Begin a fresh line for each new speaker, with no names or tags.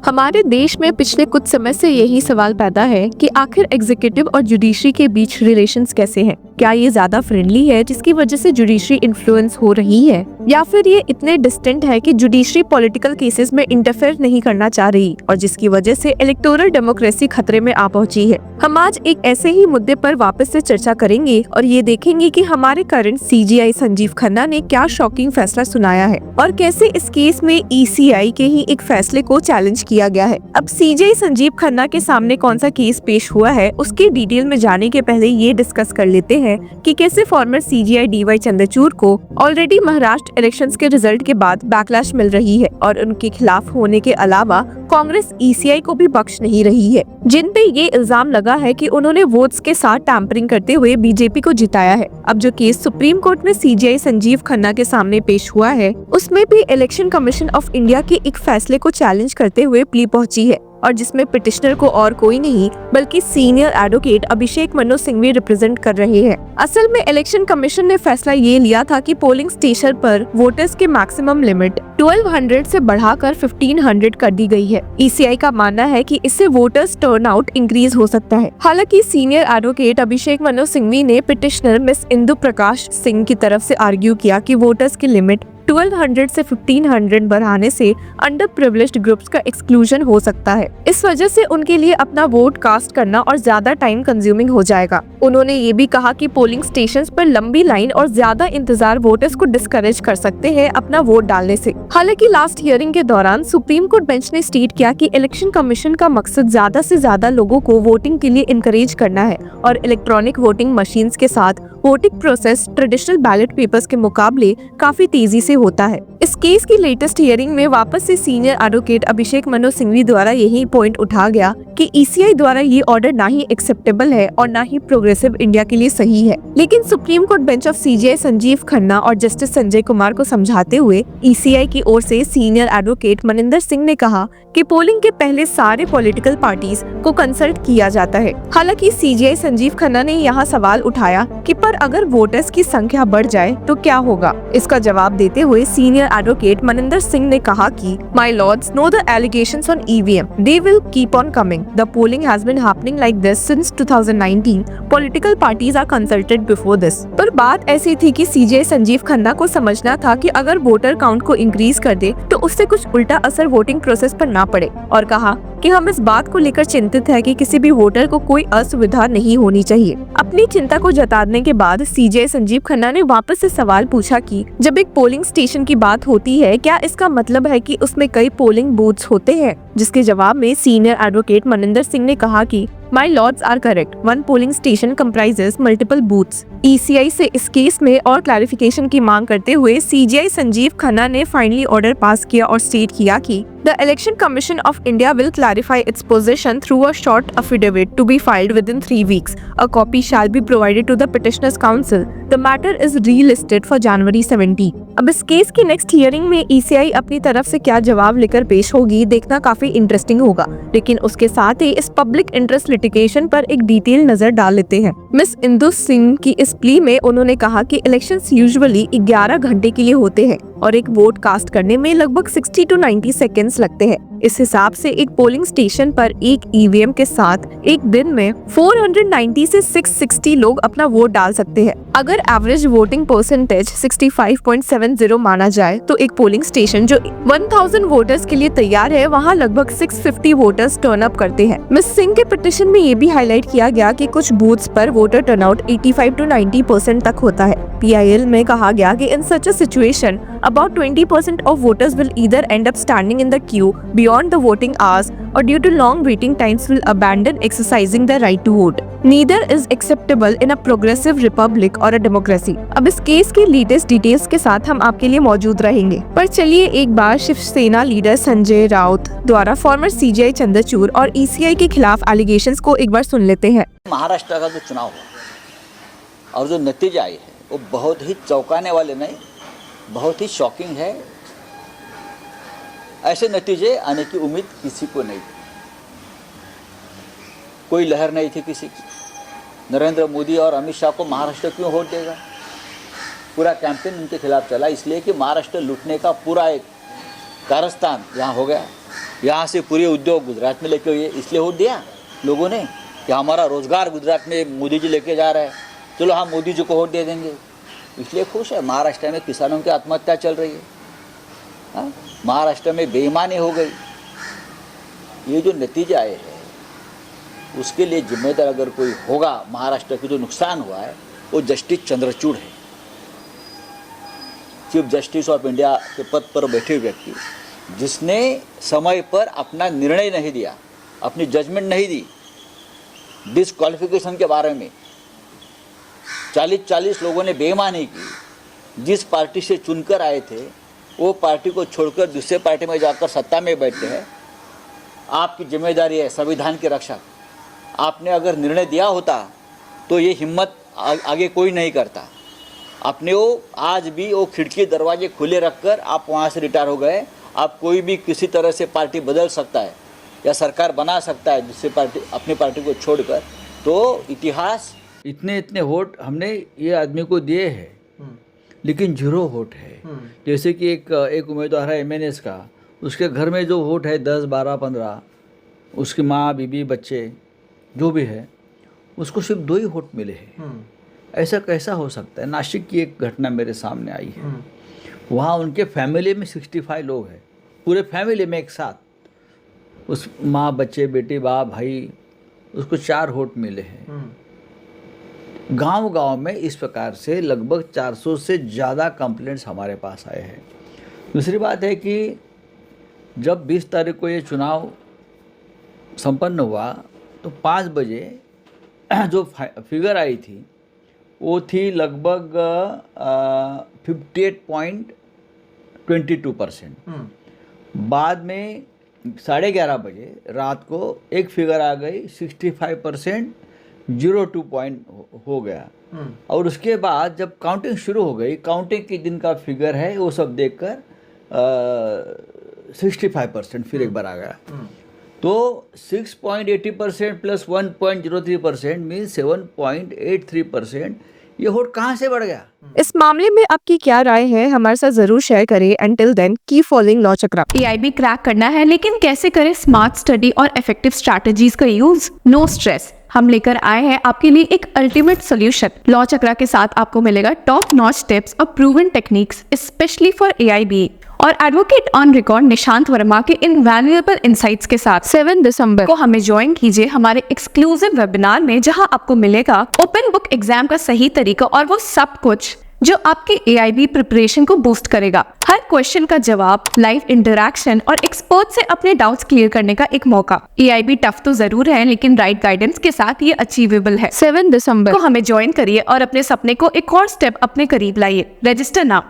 हमारे देश में पिछले कुछ समय से यही सवाल पैदा है कि आखिर एग्जीक्यूटिव और जुडिशरी के बीच रिलेशंस कैसे हैं? क्या ये ज्यादा फ्रेंडली है जिसकी वजह से जुडिशरी इन्फ्लुएंस हो रही है, या फिर ये इतने डिस्टेंट है कि जुडिशरी पॉलिटिकल केसेस में इंटरफेयर नहीं करना चाह रही और जिसकी वजह से इलेक्टोरल डेमोक्रेसी खतरे में आ पहुंची है? हम आज एक ऐसे ही मुद्दे पर वापस से चर्चा करेंगे और ये देखेंगे कि हमारे करंट सीजीआई संजीव खन्ना ने क्या शॉकिंग फैसला सुनाया है और कैसे इस केस में ईसीआई के ही एक फैसले को चैलेंज किया गया है। अब सीजीआई संजीव खन्ना के सामने कौन सा केस पेश हुआ है उसकी डिटेल में जाने के पहले ये डिस्कस कर लेते हैं कि कैसे फॉर्मर सीजीआई डीवाई चंद्रचूड़ को ऑलरेडी महाराष्ट्र इलेक्शंस के रिजल्ट के बाद बैकलैश मिल रही है और उनके खिलाफ होने के अलावा कांग्रेस ईसीआई को भी बख्श नहीं रही है, जिन पे ये इल्जाम लगा है कि उन्होंने वोट्स के साथ टैंपरिंग करते हुए बीजेपी को जिताया है। अब जो केस सुप्रीम कोर्ट में सीजीआई संजीव खन्ना के सामने पेश हुआ है उसमें भी इलेक्शन कमीशन ऑफ इंडिया के एक फैसले को चैलेंज करते हुए प्ली पहुंची है और जिसमें पिटिशनर को और कोई नहीं बल्कि senior advocate Abhishek Manu Singhvi represent कर रहे हैं। असल में इलेक्शन कमीशन ने फैसला ये लिया था कि पोलिंग स्टेशन पर वोटर्स के मैक्सिमम लिमिट 1200 से बढ़ाकर 1500 कर दी गई है। ईसीआई का मानना है कि इससे वोटर्स टर्नआउट इंक्रीज हो सकता है। हालांकि सीनियर एडवोकेट अभिषेक मनु सिंघवी ने पिटिशनर मिस इंदु प्रकाश सिंह की तरफ से आर्ग्यू किया कि वोटर्स की लिमिट 1200 से 1500 बढ़ाने से अंडर प्रिविलेज्ड ग्रुप्स का एक्सक्लूजन हो सकता है। इस वजह से उनके लिए अपना वोट कास्ट करना और ज्यादा टाइम कंज्यूमिंग हो जाएगा। उन्होंने ये भी कहा कि पोलिंग स्टेशंस पर लंबी लाइन और ज्यादा इंतजार वोटर्स को डिस्करेज कर सकते हैं अपना वोट डालने से। हालांकि लास्ट हियरिंग के दौरान सुप्रीम कोर्ट बेंच ने स्टेट किया कि इलेक्शन कमीशन का मकसद ज्यादा से ज्यादा लोगों को वोटिंग के लिए इनकरेज करना है और इलेक्ट्रॉनिक वोटिंग मशीन्स के साथ voting process traditional ballot papers के मुकाबले काफी तेजी से होता है। इस केस की लेटेस्ट हियरिंग में वापस से सीनियर एडवोकेट अभिषेक मनु सिंघवी द्वारा यही पॉइंट उठा गया कि ईसीआई द्वारा ये ऑर्डर ना ही एक्सेप्टेबल है और ना ही प्रोग्रेसिव इंडिया के लिए सही है। लेकिन supreme court bench of CGI Sanjeev Khanna और जस्टिस संजय कुमार को समझाते हुए ईसीआई की ओर से सीनियर एडवोकेट मनिंदर सिंह ने कहा कि पोलिंग के पहले सारे पॉलिटिकल पार्टीज को कंसल्ट किया जाता है। हालांकि सीजीआई संजीव खन्ना ने यहाँ सवाल उठाया कि पर अगर वोटर्स की संख्या बढ़ जाए तो क्या होगा। इसका जवाब देते हुए सीनियर एडवोकेट मनिंदर सिंह ने कहा कि my lords no the allegations on EVM, they will keep on coming. The polling has been happening like this since 2019। Political parties are consulted before this. पर बात ऐसी थी कि सीजीआई संजीव खन्ना को समझना था कि अगर वोटर काउंट को इंक्रीज कर दे तो उससे कुछ उल्टा असर वोटिंग प्रोसेस पर ना पड़े, और कहा कि हम इस बात को लेकर चिंतित है कि किसी भी वोटर को कोई असुविधा नहीं होनी चाहिए। अपनी चिंता को जताने के बाद सीजीआई संजीव खन्ना ने वापस से सवाल पूछा कि जब एक पोलिंग स्टेशन की बात होती है क्या इसका मतलब है कि उसमें कई पोलिंग बूथ्स होते हैं, जिसके जवाब में सीनियर एडवोकेट मनिंदर सिंह ने कहा कि My lords are correct. One polling station comprises multiple booths. ECI से इस केस में और क्लैरिफिकेशन की मांग करते हुए सीजीआई संजीव खन्ना ने फाइनली ऑर्डर पास किया और स्टेट किया कि The Election Commission of India will clarify its position through a short affidavit to be filed within 3 weeks. A copy shall be provided to the petitioners' counsel. The matter is relisted for January 17. अब इस case की next hearing में ECI अपनी तरफ से क्या जवाब लेकर पेश होगी देखना काफी इंटरेस्टिंग होगा। लेकिन उसके साथ ही इस पब्लिक इंटरेस्ट लिटिगेशन पर एक डिटेल नजर डाल लेते हैं। मिस इंदु सिंह की इस प्ली में उन्होंने कहा कि इलेक्शंस यूजुअली 11 घंटे के लिए होते हैं और एक वोट कास्ट करने में लगभग 60 to 90 सेकेंड्स लगते हैं। इस हिसाब से एक पोलिंग स्टेशन पर एक ईवीएम के साथ एक दिन में 490 से 660 लोग अपना वोट डाल सकते हैं। अगर एवरेज वोटिंग परसेंटेज 65.70 माना जाए तो एक पोलिंग स्टेशन जो 1000 वोटर्स के लिए तैयार है वहां लगभग 650 वोटर्स टर्न अप करते हैं। मिस सिंह के पिटीशन में ये भी हाईलाइट किया गया कि कुछ बूथ्स पर वोटर टर्नआउट 85 to 90% तक होता है। PIL में कहा गया कि इन सच a situation about 20% of voters will either end up standing in the queue beyond the voting hours or due to long waiting times will abandon exercising their right to vote. Neither is acceptable in a progressive republic or a democracy. अब इस case की latest details के साथ हम आपके लिए मौजूद रहेंगे, पर चलिए एक बार शिवसेना लीडर संजय राउत द्वारा फॉर्मर सीजीआई चंद्रचूड़ और ईसीआई के खिलाफ एलिगेशंस को एक बार सुन लेते हैं।
महाराष्ट्र का जो चुनाव हुआ और जो नतीजे आए हैं वो बहुत ही चौंकाने वाले नहीं, बहुत ही शॉकिंग है। ऐसे नतीजे आने की उम्मीद किसी को नहीं थी, कोई लहर नहीं थी किसी की। नरेंद्र मोदी और अमित शाह को महाराष्ट्र क्यों वोट देगा? पूरा कैंपेन उनके खिलाफ चला, इसलिए कि महाराष्ट्र लूटने का पूरा एक कारस्तान यहाँ हो गया। यहाँ से पूरे उद्योग गुजरात में लेके हुए, इसलिए वोट दिया लोगों ने कि हमारा रोजगार गुजरात में मोदी जी लेके जा रहे हैं, चलो हम मोदी जी को वोट दे देंगे, इसलिए खुश है। महाराष्ट्र में किसानों की आत्महत्या चल रही है, हाँ? महाराष्ट्र में बेईमानी हो गई। ये जो नतीजे आए हैं उसके लिए जिम्मेदार अगर कोई होगा, महाराष्ट्र के जो नुकसान हुआ है वो जस्टिस चंद्रचूड़ है, चीफ जस्टिस ऑफ इंडिया के पद पर बैठे व्यक्ति, जिसने समय पर अपना निर्णय नहीं दिया, अपनी जजमेंट नहीं दी डिसक्वालिफिकेशन के बारे में। 40-40 लोगों ने बेईमानी की, जिस पार्टी से चुनकर आए थे वो पार्टी को छोड़कर दूसरे पार्टी में जाकर सत्ता में बैठे हैं। आपकी जिम्मेदारी है संविधान की रक्षा। आपने अगर निर्णय दिया होता तो ये हिम्मत आगे कोई नहीं करता। आपने वो आज भी वो खिड़की दरवाजे खुले रखकर आप वहाँ से रिटायर हो गए। आप कोई भी किसी तरह से पार्टी बदल सकता है या सरकार बना सकता है जिससे पार्टी अपनी पार्टी को छोड़कर। तो इतिहास इतने वोट हमने ये आदमी को दिए हैं लेकिन 0 वोट है। जैसे कि एक उम्मीदवार है MNS का, उसके घर में जो वोट है 10, 12, 15, उसकी माँ, बीबी, बच्चे जो भी है, उसको सिर्फ 2 ही वोट मिले हैं। ऐसा कैसा हो सकता है? नासिक की एक घटना मेरे सामने आई है। वहाँ उनके फैमिली में 65 लोग हैं, पूरे फैमिली में एक साथ, उस माँ, बच्चे, बेटी, बाप, भाई, उसको 4 वोट मिले हैं। गांव-गांव में इस प्रकार से लगभग 400 से ज़्यादा कंप्लेंट्स हमारे पास आए हैं। दूसरी बात है कि जब 20 तारीख को ये चुनाव संपन्न हुआ तो 5 बजे जो फिगर आई थी वो थी लगभग 58.22%। बाद में 11:30 बजे रात को एक फिगर आ गई 65.02 पॉइंट हो गया। और उसके बाद जब काउंटिंग शुरू हो गई, काउंटिंग के दिन का फिगर है वो सब देखकर 65% फिर एक बार आ गया। तो 6.80% प्लस 1.03% मीन्स 7.83%। ये वोट कहाँ से बढ़ गया?
इस मामले में आपकी क्या राय है, हमारे साथ जरूर शेयर करें। Until then, keep following Law Chakra.
AIB crack करना है लेकिन कैसे करें स्मार्ट स्टडी और इफेक्टिव स्ट्रैटेजीज का यूज? नो स्ट्रेस, हम लेकर आए हैं आपके लिए एक अल्टीमेट सोल्यूशन। लॉ चक्रा के साथ आपको मिलेगा टॉप नॉच टिप्स और proven techniques specially for AIB और advocate on record Nishant Verma के इनवैल्यूएबल इनसाइट्स के साथ
7 दिसंबर
को हमें ज्वाइन कीजिए हमारे एक्सक्लूसिव वेबिनार में, जहां आपको मिलेगा ओपन बुक एग्जाम का सही तरीका और वो सब कुछ जो आपके AIB प्रिपरेशन को बूस्ट करेगा। हर क्वेश्चन का जवाब, लाइव इंटरैक्शन और एक्सपर्ट से अपने डाउट्स क्लियर करने का एक मौका। AIB टफ तो जरूर है लेकिन राइट गाइडेंस के साथ ये अचीवेबल है।
7 दिसंबर
को हमें ज्वाइन करिए और अपने सपने को एक और स्टेप अपने करीब लाइए। Register now.